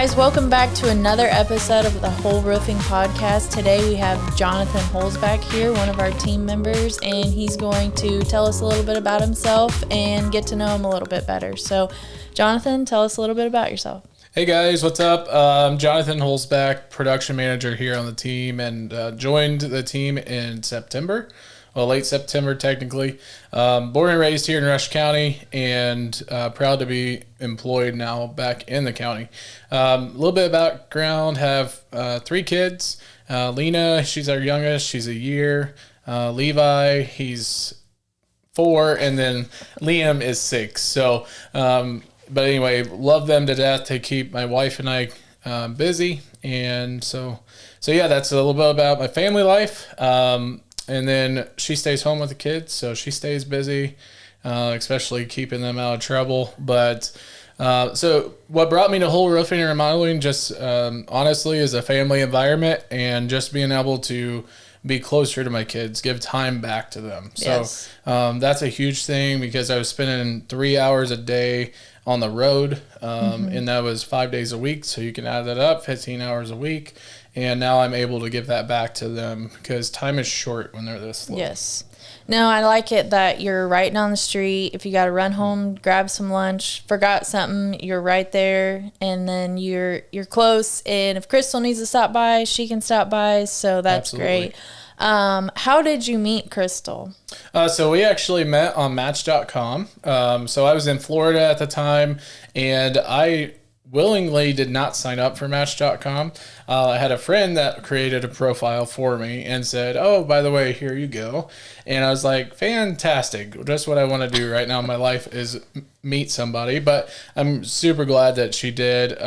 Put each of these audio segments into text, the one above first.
guys, welcome back to another episode of the Hoel Roofing Podcast. Today we have Jonathan Holes back here, one of our team members, and he's going to tell us a little bit about himself and get to know him a little bit better. So, Jonathan, tell us a little bit about yourself. Hey guys, what's up? I'm Jonathan Holzback, production manager here on the team, and joined the team in September. Well, late September, technically. Born and raised here in Rush County, and proud to be employed now back in the county. A little bit of background, have 3 kids. Lena, she's our youngest. She's a year. Levi, he's 4, and then Liam is 6. So, but anyway, love them to death. They keep my wife and I busy. And so yeah, that's a little bit about my family life. And then she stays home with the kids, so she stays busy, especially keeping them out of trouble. But so what brought me to Hoel Roofing and Remodeling just honestly is a family environment and just being able to be closer to my kids, give time back to them. Yes. So that's a huge thing because I was spending 3 hours a day on the road, and that was 5 days a week. So you can add that up, 15 hours a week. And now I'm able to give that back to them because time is short when they're this little. Yes. No, I like it that you're right down the street. If you got to run home, grab some lunch, forgot something, you're right there, and then you're close. And if Crystal needs to stop by, she can stop by. So that's Absolutely. great. How did you meet Crystal? So we actually met on Match.com. So I was in Florida at the time, and I willingly did not sign up for Match.com. I had a friend that created a profile for me and said, oh, by the way, here you go. And I was like, fantastic. Just what I want to do right now in my life is meet somebody. But I'm super glad that she did.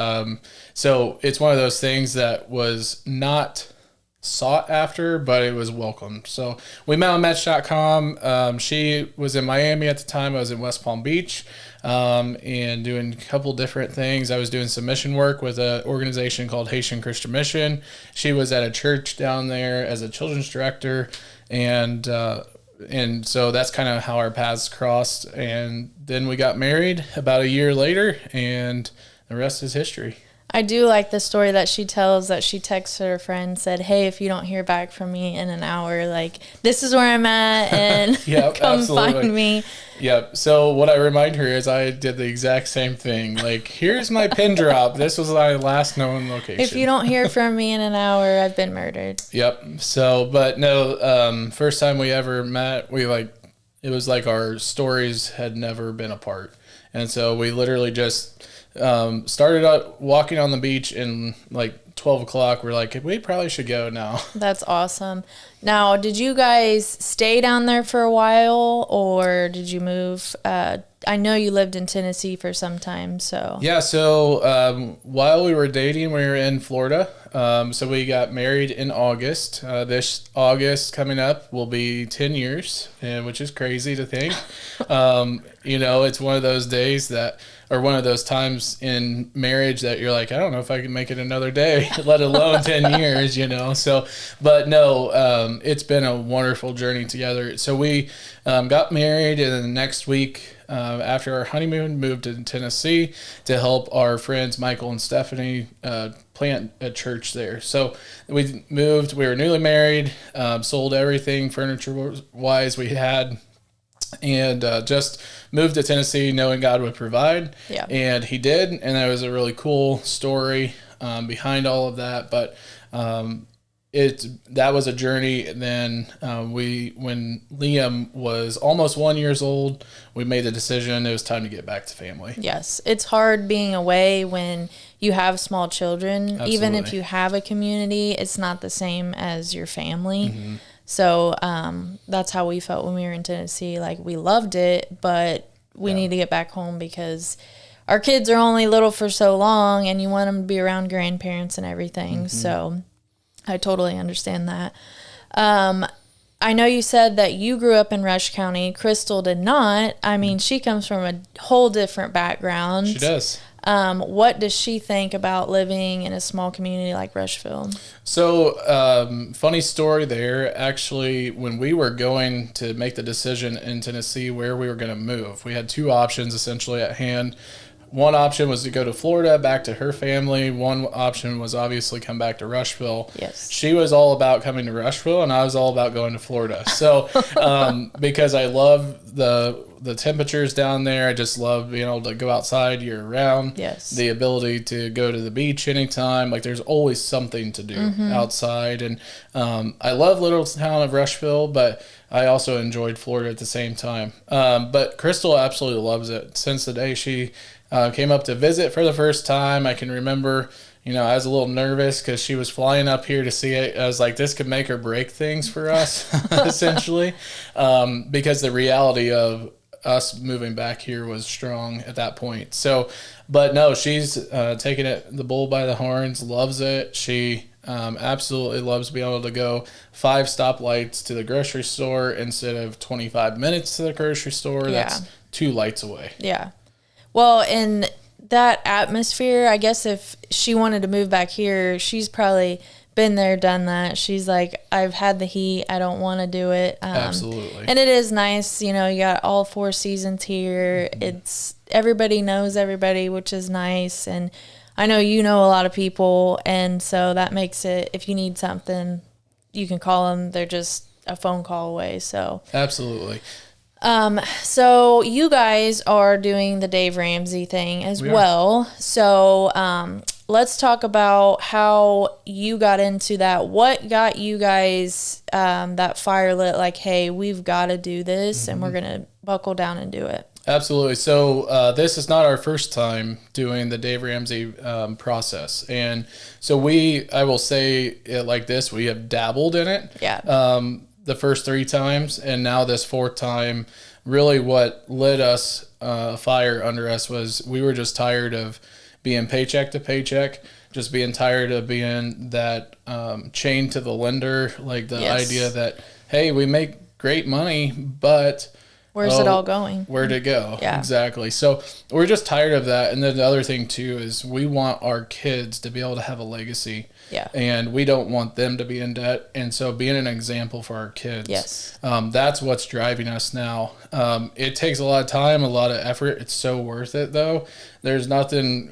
So it's one of those things that was not sought after, but it was welcomed. So we met on Match.com. She was in Miami at the time. I was in West Palm Beach, and doing a couple different things. I was doing some mission work with an organization called Haitian Christian Mission. She was at a church down there as a children's director, and so that's kind of how our paths crossed. And then we got married about a year later, and the rest is history. I do like the story that she tells that she texted her friend, said, hey, if you don't hear back from me in an hour, like, this is where I'm at, and Yep, come absolutely. find me. Yep. So what I remind her is I did the exact same thing. Like, here's my pin drop. This was my last known location. If you don't hear from me in an hour, I've been murdered. Yep. So, but no, first time we ever met, it was like our stories had never been apart. And so we literally just started out walking on the beach, and like 12 o'clock, we're like, we probably should go now. That's awesome. Now, did you guys stay down there for a while, or did you move? I know you lived in Tennessee for some time, so. Yeah, so while we were dating, we were in Florida. So we got married in August. This August coming up will be 10 years, which is crazy to think. It's one of those days or one of those times in marriage that you're like, I don't know if I can make it another day, let alone 10 years, So, but no, it's been a wonderful journey together. So we got married, and then the next week, after our honeymoon, moved to Tennessee to help our friends Michael and Stephanie plant a church there. So we moved. We were newly married, sold everything furniture-wise we had, and just moved to Tennessee knowing God would provide. Yeah. And he did, and that was a really cool story behind all of that. But that was a journey. And then when Liam was almost 1 year old, we made the decision it was time to get back to family. Yes, it's hard being away when you have small children. Absolutely. Even if you have a community, it's not the same as your family. Mm-hmm. So that's how we felt when we were in Tennessee. Like, we loved it, but we need to get back home because our kids are only little for so long, and you want them to be around grandparents and everything. Mm-hmm. So I totally understand that. I know you said that you grew up in Rush County. Crystal did not. I mean, she comes from a whole different background. She does. What does she think about living in a small community like Rushville? So, funny story there. Actually, when we were going to make the decision in Tennessee where we were going to move, we had 2 options essentially at hand. one option was to go to Florida, back to her family. One option was obviously come back to Rushville. Yes. She was all about coming to Rushville, and I was all about going to Florida. So, because I love the temperatures down there, I just love being able to go outside year round. Yes. The ability to go to the beach anytime. Like, there's always something to do outside. And I love little town of Rushville, but I also enjoyed Florida at the same time. But Crystal absolutely loves it. Since the day she came up to visit for the first time, I can remember, I was a little nervous because she was flying up here to see it. I was like, this could make or break things for us, essentially, because the reality of us moving back here was strong at that point. So, but no, she's taking the bull by the horns, loves it. She absolutely loves being able to go 5 stoplights to the grocery store instead of 25 minutes to the grocery store. Yeah. That's 2 lights away. Yeah. Well, in that atmosphere, I guess if she wanted to move back here, she's probably been there, done that. She's like, I've had the heat. I don't want to do it. Absolutely. And it is nice. You got all 4 seasons here. It's everybody knows everybody, which is nice. And I know a lot of people. And so that makes it, if you need something, you can call them. They're just a phone call away. So absolutely. So you guys are doing the Dave Ramsey thing as well. So, let's talk about how you got into that. What got you guys, that fire lit, like, hey, we've got to do this and we're going to buckle down and do it. Absolutely. So, this is not our first time doing the Dave Ramsey, process. And so I will say it like this, we have dabbled in it. Yeah. The first 3 times, and now this 4th time. Really what lit us fire under us was we were just tired of being paycheck to paycheck, just being tired of being that chained to the lender, like the idea that, hey, we make great money, but where's it all going? Where'd it go? Yeah. Exactly. So we're just tired of that. And then the other thing too is we want our kids to be able to have a legacy. Yeah. And we don't want them to be in debt. And so being an example for our kids. Yes. That's what's driving us now. It takes a lot of time, a lot of effort. It's so worth it though. There's no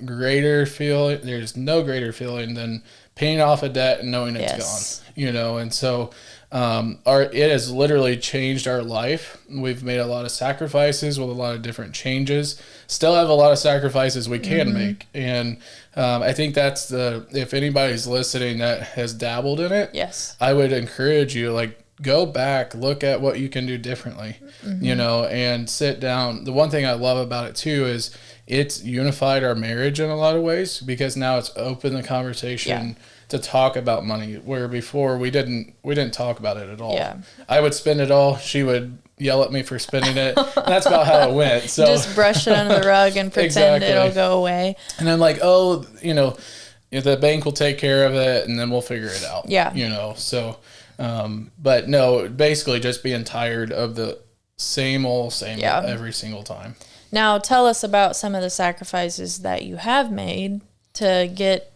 greater feeling than paying off a debt and knowing it's gone, and so it has literally changed our life. We've made a lot of sacrifices with a lot of different changes. Still have a lot of sacrifices we can make. And I think that's if anybody's listening that has dabbled in it, yes, I would encourage you, go back, look at what you can do differently, and sit down. The one thing I love about it too is it's unified our marriage in a lot of ways, because now it's opened the conversation to talk about money, where before we didn't talk about it at all. Yeah. I would spend it all. She would yell at me for spending it. And that's about how it went. So just brush it under the rug and pretend it'll go away. And I'm like, the bank will take care of it and then we'll figure it out. Yeah. So, but no, basically just being tired of the same old every single time. Now tell us about some of the sacrifices that you have made to get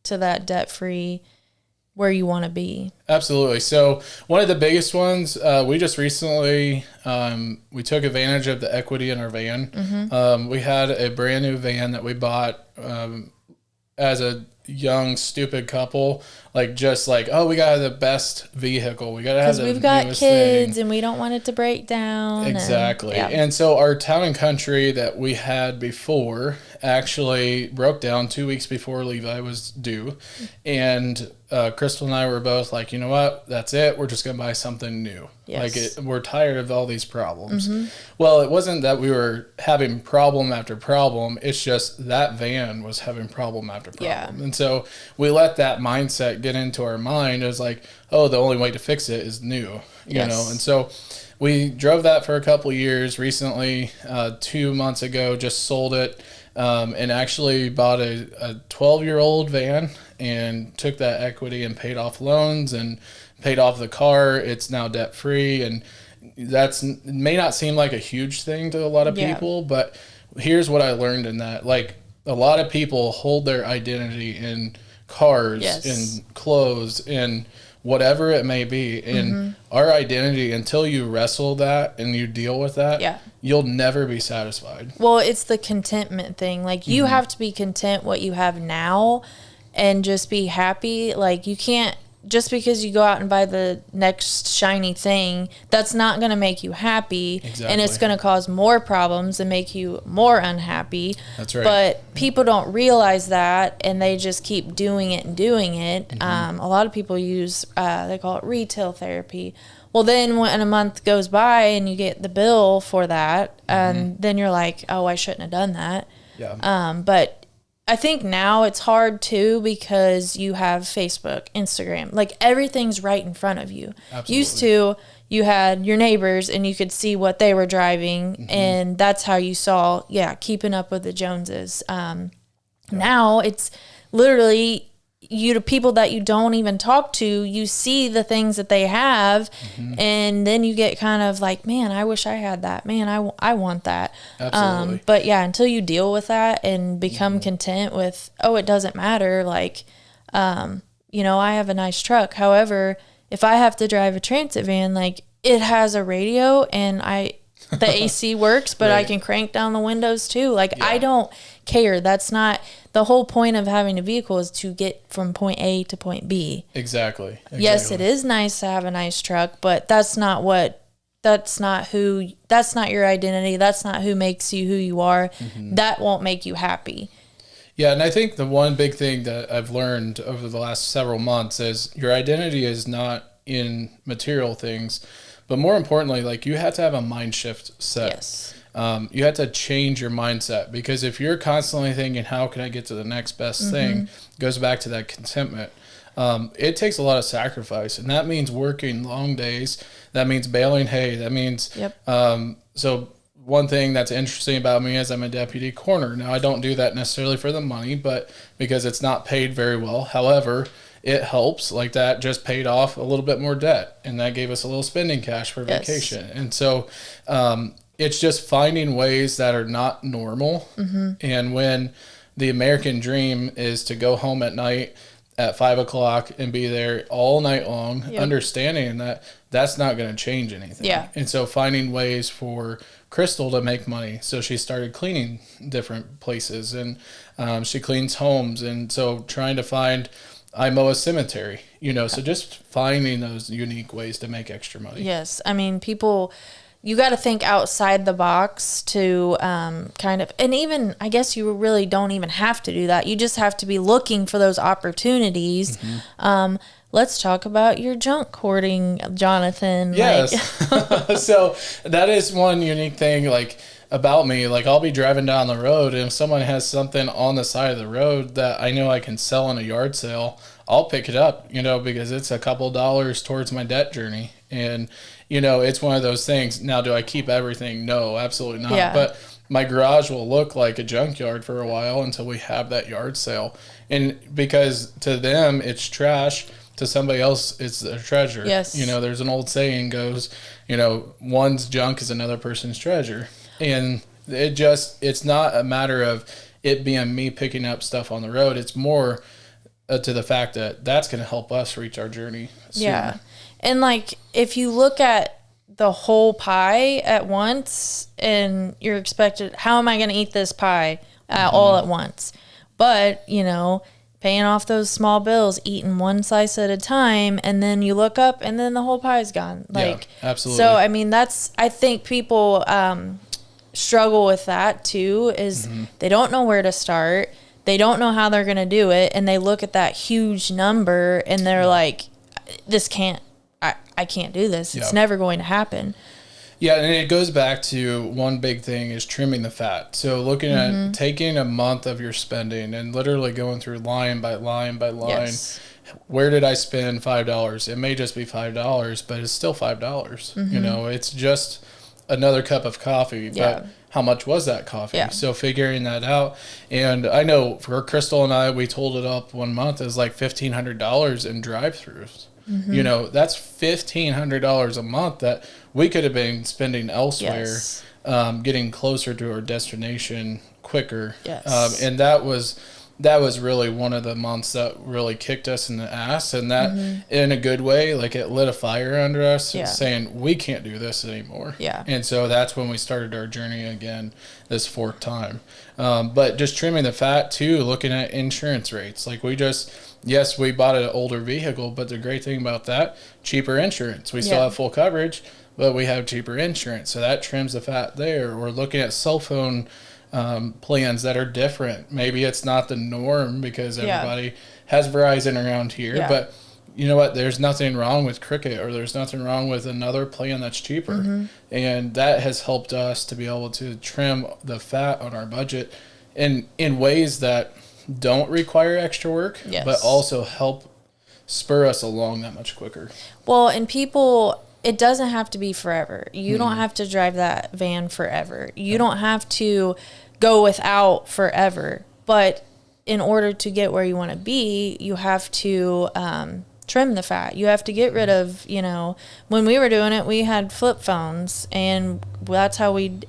to that debt-free where you want to be. Absolutely. So one of the biggest ones, we just recently, we took advantage of the equity in our van. We had a brand new van that we bought as a young, stupid couple, we got the best vehicle. We got to have the we've got newest kids thing. And we don't want it to break down. Exactly. And so our Town and Country that we had before actually broke down 2 weeks before Levi was due. And Crystal and I were both like, you know what? That's it. We're just going to buy something new. Yes. We're tired of all these problems. Well, it wasn't that we were having problem after problem. It's just that van was having problem after problem. Yeah. And so we let that mindset get into our mind. It was like, oh, the only way to fix it is new, you know? And so we drove that for a couple of years. Recently, 2 months ago, just sold it. And actually bought a 12-year-old van and took that equity and paid off loans and paid off the car. It's now debt-free, and it may not seem like a huge thing to a lot of people, but here's what I learned in that. A lot of people hold their identity in cars and clothes and whatever it may be. And our identity, until you wrestle that and you deal with that, you'll never be satisfied. Well, it's the contentment thing. Like, you have to be content what you have now and just be happy. Like, you can't, just because you go out and buy the next shiny thing, that's not going to make you happy. Exactly. And it's going to cause more problems and make you more unhappy. That's right. But people don't realize that, and they just keep doing it and doing it. A lot of people use, they call it retail therapy. Well, then when a month goes by and you get the bill for that, and then you're like, oh, I shouldn't have done that. Yeah. But I think now it's hard too, because you have Facebook, Instagram, like everything's right in front of you. Absolutely. Used to, you had your neighbors and you could see what they were driving, and that's how you saw, keeping up with the Joneses. Now it's literally you to people that you don't even talk to, you see the things that they have, and then you get kind of like, man, I wish I had that. Man, I want that. Absolutely. But yeah, until you deal with that and become content with, oh, it doesn't matter. Like, you know, I have a nice truck. However, if I have to drive a transit van, like, it has a radio and the AC works, but I can crank down the windows too. Like, I don't care. That's not the whole point of having a vehicle, is to get from point A to point B. Exactly. Yes, it is nice to have a nice truck, but that's not your identity. That's not who makes you who you are. That won't make you happy. Yeah, and I think the one big thing that I've learned over the last several months is your identity is not in material things, but more importantly, like, you have to have a mind shift set. Yes. You have to change your mindset, because if you're constantly thinking, how can I get to the next best thing, it goes back to that contentment. It takes a lot of sacrifice, and that means working long days. That means baling hay. That means, so one thing that's interesting about me is I'm a deputy coroner. Now, I don't do that necessarily for the money, but because it's not paid very well. However, it helps. Like, that just paid off a little bit more debt, and that gave us a little spending cash for vacation. And so, it's just finding ways that are not normal. And when the American dream is to go home at night at 5 o'clock and be there all night long, understanding that that's not going to change anything. Yeah. And so finding ways for Crystal to make money. So she started cleaning different places, and she cleans homes. And so trying to find, I mow a cemetery, you know, so just finding those unique ways to make extra money. Yes. I mean, you got to think outside the box to kind of, and even, I guess you really don't even have to do that. You just have to be looking for those opportunities. Let's talk about your junk hoarding, Jonathan. Yes. So that is one unique thing, like, about me. Like, I'll be driving down the road, and if someone has something on the side of the road that I know I can sell in a yard sale, I'll pick it up, you know, because it's a couple dollars towards my debt journey. And, you know, it's one of those things. Now, do I keep everything? No, absolutely not. Yeah. But my garage will look like a junkyard for a while until we have that yard sale. And because to them, it's trash. To somebody else, it's a treasure. Yes. You know, there's an old saying goes, you know, one's junk is another person's treasure. And it's not a matter of it being me picking up stuff on the road. It's more to the fact that that's going to help us reach our journey sooner. Yeah. And, like, if you look at the whole pie at once and you're expected, how am I going to eat this pie all at once? But, you know, paying off those small bills, eating one slice at a time, and then you look up and then the whole pie's gone. Like, yeah, absolutely. So, I mean, I think people struggle with that too, is they don't know where to start. They don't know how they're going to do it. And they look at that huge number and they're like, I can't do this. It's never going to happen. Yeah, and it goes back to one big thing is trimming the fat. So looking at taking a month of your spending and literally going through line by line by line. Yes. Where did I spend $5? It may just be $5, but it's still $5. You know, it's just another cup of coffee. But how much was that coffee? Yeah. So figuring that out. And I know for Crystal and I, we totaled it up one month as like $1,500 in drive-thrus. You know, that's $1,500 a month that we could have been spending elsewhere, getting closer to our destination quicker. Yes. And that was that was really one of the months that really kicked us in the ass, and that in a good way, like it lit a fire under us saying we can't do this anymore. Yeah. And so that's when we started our journey again this fourth time. But just trimming the fat too, looking at insurance rates. Like yes, we bought an older vehicle, but the great thing about that, cheaper insurance. We still have full coverage, but we have cheaper insurance. So that trims the fat there. We're looking at cell phone plans that are different. Maybe it's not the norm because everybody has Verizon around here, but you know what? There's nothing wrong with Cricket, or there's nothing wrong with another plan that's cheaper. And that has helped us to be able to trim the fat on our budget in ways that don't require extra work, but also help spur us along that much quicker. Well, and people, it doesn't have to be forever. You don't have to drive that van forever. You don't have to go without forever. But in order to get where you want to be, you have to trim the fat. You have to get rid of, when we were doing it, we had flip phones, and that's how we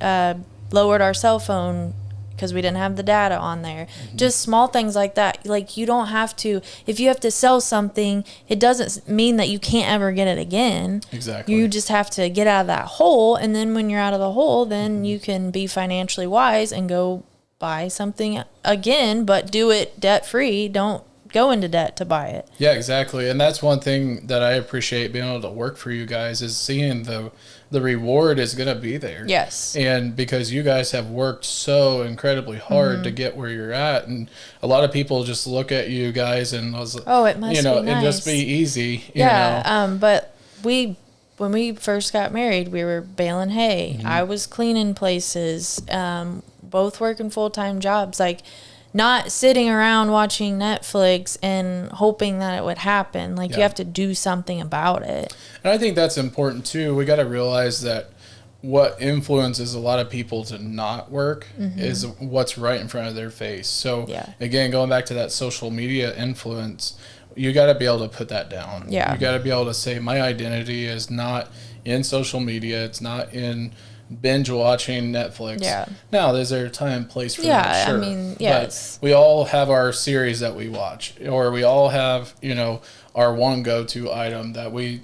lowered our cell phone, because we didn't have the data on there. Just small things like that. Like, you don't have to, if you have to sell something, it doesn't mean that you can't ever get it again. Exactly. You just have to get out of that hole, and then when you're out of the hole, then you can be financially wise and go buy something again, but do it debt-free. Don't go into debt to buy it. Yeah, exactly. And that's one thing that I appreciate being able to work for you guys, is seeing the reward is going to be there. Yes. And because you guys have worked so incredibly hard to get where you're at, and a lot of people just look at you guys and it must be nice. It just be easy. But when we first got married, we were baling hay. I was cleaning places, both working full-time jobs, like not sitting around watching Netflix and hoping that it would happen. Like, you have to do something about it. And I think that's important too. We got to realize that what influences a lot of people to not work is what's right in front of their face. So again, going back to that social media influence, you got to be able to put that down. Yeah. You got to be able to say, my identity is not in social media. It's not in binge watching Netflix. Yeah. Now, is there a time and place for that? Sure. I mean, yes. But we all have our series that we watch, or we all have, our one go-to item that we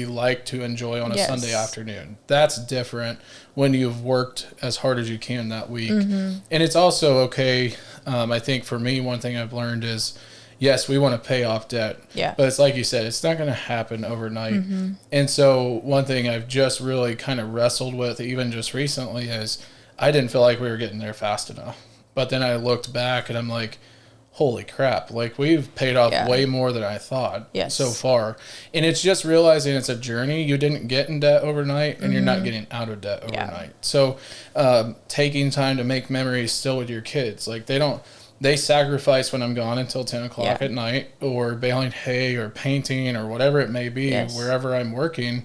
like to enjoy on a Sunday afternoon. That's different when you've worked as hard as you can that week. And it's also okay. I think for me, one thing I've learned is, yes, we want to pay off debt. Yeah. But it's like you said, it's not going to happen overnight. And so one thing I've just really kind of wrestled with, even just recently, is I didn't feel like we were getting there fast enough. But then I looked back and I'm like, holy crap, like we've paid off way more than I thought so far. And it's just realizing it's a journey. You didn't get in debt overnight, and you're not getting out of debt overnight. So taking time to make memories still with your kids, like they sacrifice when I'm gone until 10 o'clock at night, or baling hay or painting or whatever it may be, wherever I'm working.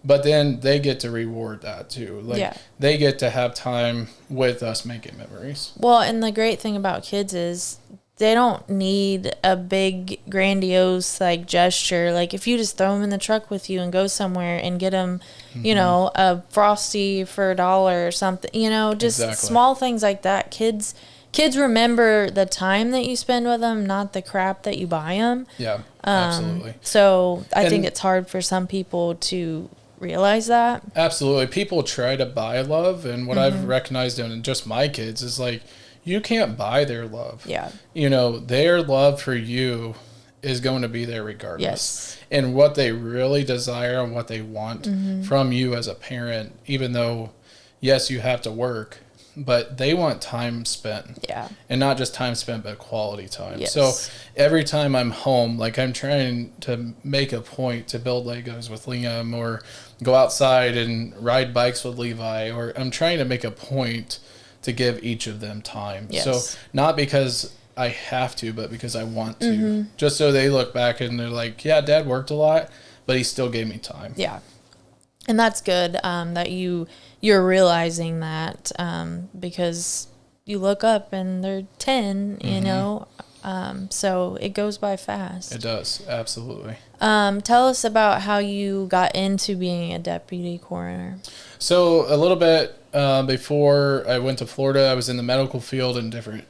But then they get to reward that too. Like they get to have time with us making memories. Well, and the great thing about kids is they don't need a big grandiose gesture. Like, if you just throw them in the truck with you and go somewhere and get them, a Frosty for $1 or something, just small things like that. Kids remember the time that you spend with them, not the crap that you buy them. Yeah, absolutely. So I think it's hard for some people to realize that. Absolutely. People try to buy love, and what I've recognized in just my kids is you can't buy their love. Yeah. Their love for you is going to be there regardless. Yes. And what they really desire and what they want from you as a parent, even though, yes, you have to work, but they want time spent. Yeah. And not just time spent, but quality time. Yes. So every time I'm home, I'm trying to make a point to build Legos with Liam, or go outside and ride bikes with Levi, or I'm trying to make a point to give each of them time. Yes. So not because I have to, but because I want to. Just so they look back and they're like, yeah, Dad worked a lot, but he still gave me time. Yeah. And that's good that you're realizing that, because you look up and they're 10, you know, so it goes by fast. It does, absolutely. Tell us about how you got into being a deputy coroner. So a little bit before I went to Florida, I was in the medical field in different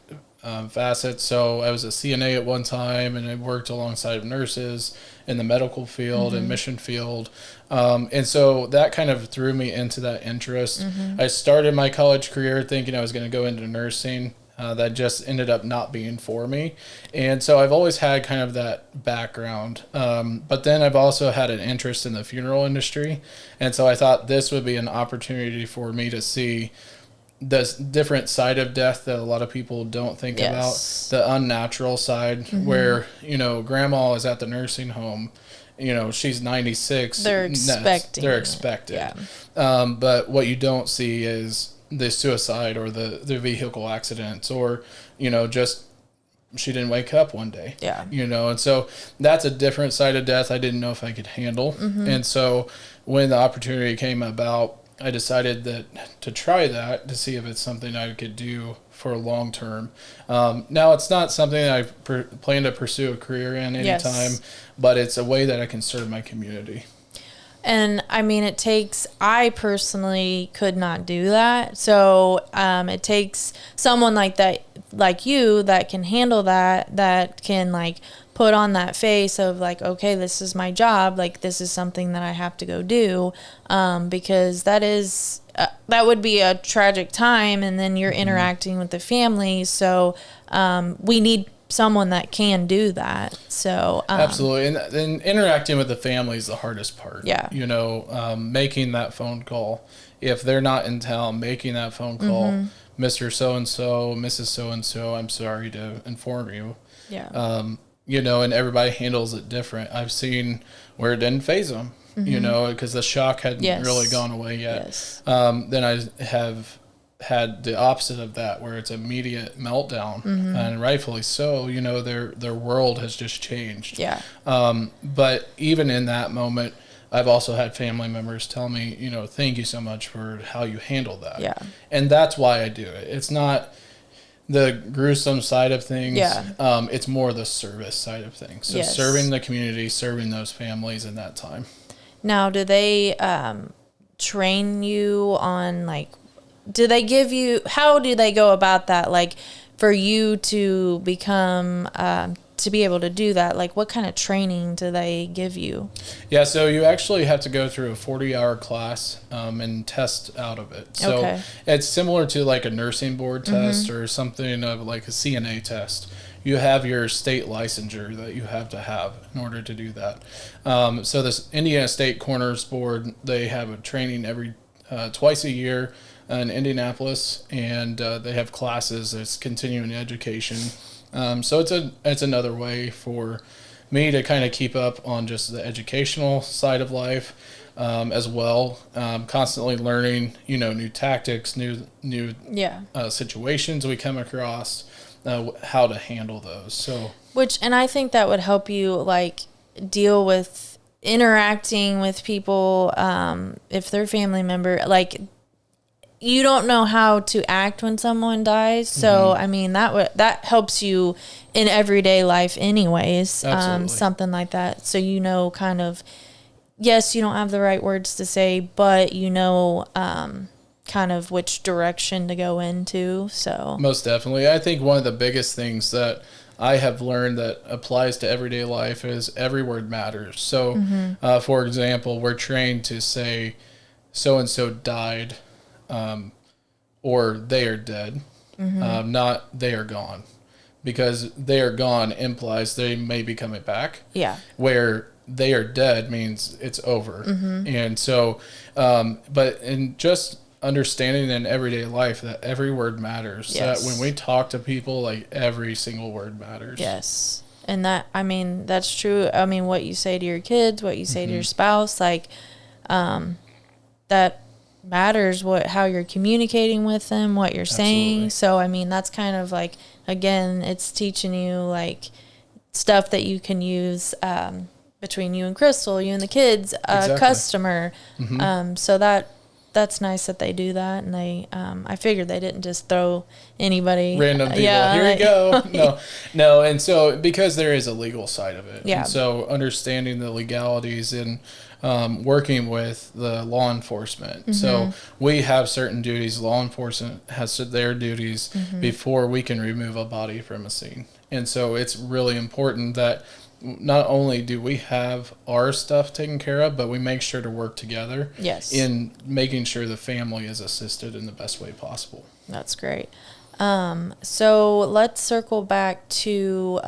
facets. So I was a CNA at one time, and I worked alongside nurses in the medical field and mission field. And so that kind of threw me into that interest. I started my college career thinking I was going to go into nursing. That just ended up not being for me. And so I've always had kind of that background. But then I've also had an interest in the funeral industry. And so I thought this would be an opportunity for me to see the different side of death that a lot of people don't think about, the unnatural side, where, you know, grandma is at the nursing home, you know, she's 96. They're expecting. They're expected. Yeah. But what you don't see is the suicide or the vehicle accidents, or, you know, just she didn't wake up one day. Yeah. You know, and so that's a different side of death I didn't know if I could handle. And so when the opportunity came about, I decided that to try that to see if it's something I could do for a long term. Now, it's not something that I plan to pursue a career in anytime, but it's a way that I can serve my community. And I mean, I personally could not do that. So it takes someone like that, like you, that can handle that can like put on that face of like, okay, this is my job. Like, this is something that I have to go do. Because that would be a tragic time. And then you're interacting with the family. So we need someone that can do that. So absolutely. And then interacting with the family is the hardest part. Yeah. You know, making that phone call. If they're not in town, making that phone call, Mr. So-and-so, Mrs. So-and-so, I'm sorry to inform you. Yeah. You know, and everybody handles it different. I've seen where it didn't faze them, you know, because the shock hadn't really gone away yet. Yes. Then I have had the opposite of that, where it's immediate meltdown, and rightfully so. You know, their world has just changed. Yeah. But even in that moment, I've also had family members tell me, you know, thank you so much for how you handle that. Yeah. And that's why I do it. It's not the gruesome side of things. Yeah. It's more the service side of things. So Yes. serving the community, serving those families in that time. Now, do they train you on, like, how do they go about that? Like, for you to become, to be able to do that, like, what kind of training do they give you? Yeah, so you actually have to go through a 40-hour class and test out of it. So it's similar to like a nursing board test or something of like a CNA test. You have your state licensure that you have to have in order to do that. So this Indiana State Coroners Board, they have a training every twice a year in Indianapolis, and they have classes. It's continuing education. So it's another way for me to kind of keep up on just the educational side of life, as well. Constantly learning, you know, new tactics, new situations we come across, how to handle those. So, and I think that would help you like deal with interacting with people, if they're family member, like, you don't know how to act when someone dies. So, I mean, that helps you in everyday life anyways. Something like that. So, you know, kind of, yes, you don't have the right words to say, but you know, kind of which direction to go into. So most definitely. I think one of the biggest things that I have learned that applies to everyday life is every word matters. So, for example, we're trained to say so-and-so died, or they are dead, not they are gone, because they are gone implies they may be coming back. Yeah. Where they are dead means it's over. And so, but in just understanding in everyday life that every word matters, that when we talk to people, like, every single word matters. Yes. And that, I mean, that's true. I mean, what you say to your kids, what you say to your spouse, like, that matters, how you're communicating with them, what you're saying. So, I mean, that's kind of like, again, it's teaching you like stuff that you can use, between you and Crystal, you and the kids, customer. So that's nice that they do that. And they, I figured they didn't just throw anybody random people. Here you go. No. And so, because there is a legal side of it. Yeah. And so understanding the legalities and, working with the law enforcement. So we have certain duties. Law enforcement has their duties before we can remove a body from a scene. And so it's really important that not only do we have our stuff taken care of, but we make sure to work together in making sure the family is assisted in the best way possible. That's great. So let's circle back to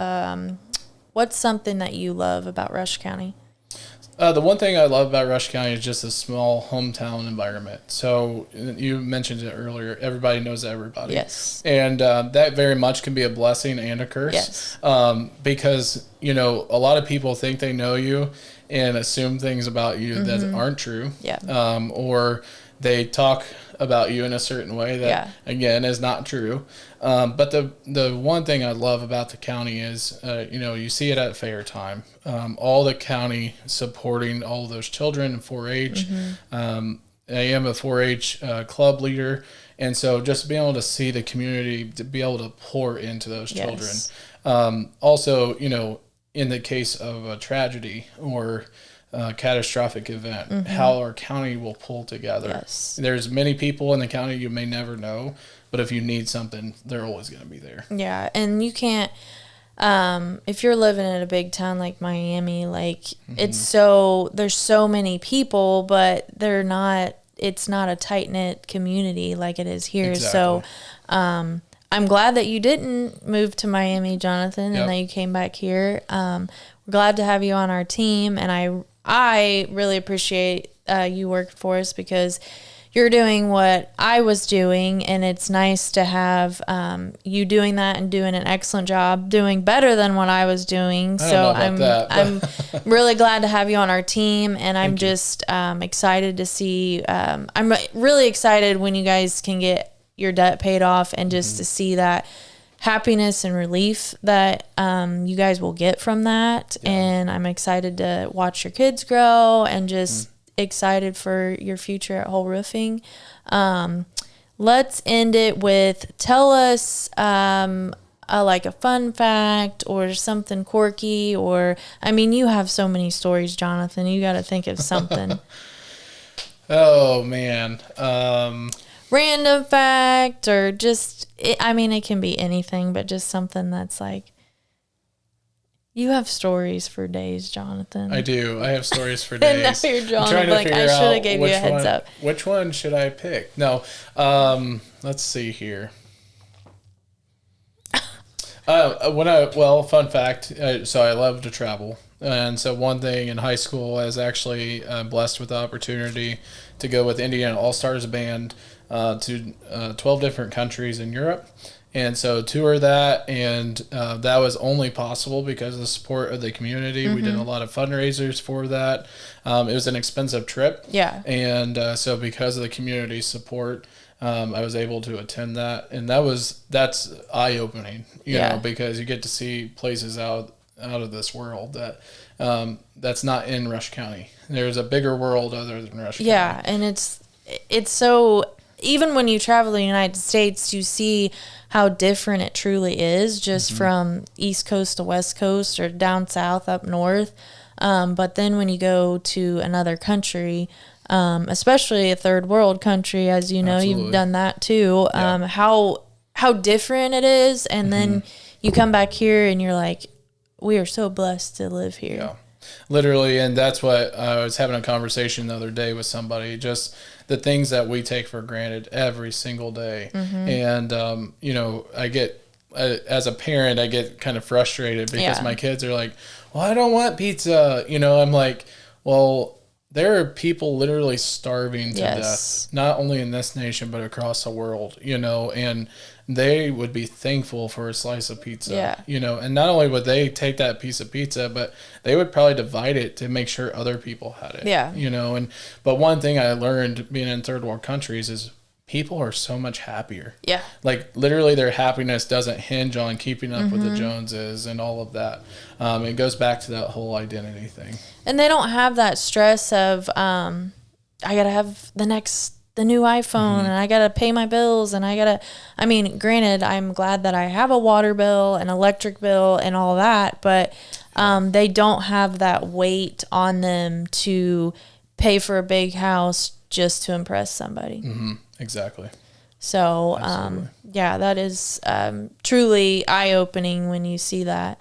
what's something that you love about Rush County? The one thing I love about Rush County is just a small hometown environment. So you mentioned it earlier. Everybody knows everybody. Yes. And that very much can be a blessing and a curse. Yes. Because, a lot of people think they know you and assume things about you that aren't true. Yeah. Or they talk about you in a certain way that, again, is not true. But the one thing I love about the county is, you see it at fair time. All the county supporting all of those children in 4-H. I am a 4-H club leader. And so just being able to see the community, to be able to pour into those children. Also, in the case of a tragedy or catastrophic event, how our county will pull together. Yes. There's many people in the county you may never know, but if you need something, they're always going to be there. Yeah, and you can't, if you're living in a big town like Miami, there's so many people, but it's not a tight-knit community like it is here. Exactly. So I'm glad that you didn't move to Miami, Jonathan, and that you came back here. We're glad to have you on our team, and I really appreciate you working for us because you're doing what I was doing, and it's nice to have you doing that and doing an excellent job, doing better than what I was doing. I'm really glad to have you on our team, and I'm just excited to see. I'm really excited when you guys can get your debt paid off, and just to see that happiness and relief that you guys will get from that. And I'm excited to watch your kids grow, and just excited for your future at Hoel Roofing. Let's end it with, tell us a fun fact or something quirky, or you have so many stories, Jonathan. You got to think of something. Oh man. Random fact, or just, it can be anything, but just something that's you have stories for days, Jonathan. I do. I have stories for days. And now you're Jonathan, I should have gave you a heads up. Which one should I pick? No. Let's see here. Fun fact. So I love to travel. And so one thing in high school, I was actually blessed with the opportunity to go with Indiana All-Stars Band to 12 different countries in Europe. And so tour that, and that was only possible because of the support of the community. We did a lot of fundraisers for that. It was an expensive trip. Yeah. And so because of the community support, I was able to attend that. And that's eye-opening, you know, because you get to see places out of this world that's not in Rush County. There's a bigger world other than Rush County. Yeah, and it's so, even when you travel the United States, you see how different it truly is, just from East Coast to West Coast, or down south up north. But then when you go to another country, especially a third world country, as you know, you've done that too, how different it is. And then you come back here and you're like, we are so blessed to live here. Yeah, literally. And that's what I was having a conversation the other day with somebody, just the things that we take for granted every single day. And, I get, as a parent, I get kind of frustrated because my kids are like, well, I don't want pizza. I'm like, well, there are people literally starving to death, not only in this nation, but across the world, and they would be thankful for a slice of pizza, and not only would they take that piece of pizza, but they would probably divide it to make sure other people had it, but one thing I learned being in third world countries is people are so much happier. Yeah. Like literally their happiness doesn't hinge on keeping up with the Joneses and all of that. It goes back to that whole identity thing. And they don't have that stress of, I got to have the next the new iPhone and I got to pay my bills and I mean, granted, I'm glad that I have a water bill, an electric bill and all that, but they don't have that weight on them to pay for a big house just to impress somebody. Mm-hmm. Exactly. So, yeah, that is truly eye-opening when you see that.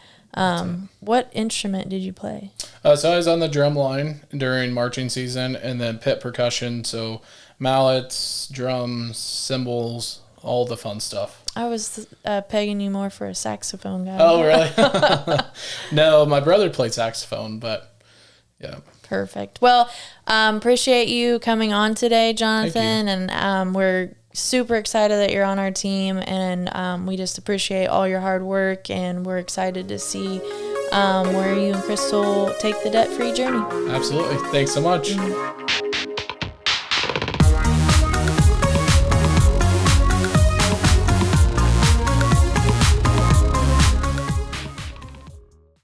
What instrument did you play? So I was on the drum line during marching season, and then pit percussion, so mallets, drums, cymbals, all the fun stuff. I was pegging you more for a saxophone guy. Oh, really? No, my brother played saxophone, but yeah. Perfect. Well, appreciate you coming on today, Jonathan, and we're super excited that you're on our team, and we just appreciate all your hard work, and we're excited to see where you and Crystal take the debt-free journey. Absolutely. Thanks so much. Mm-hmm.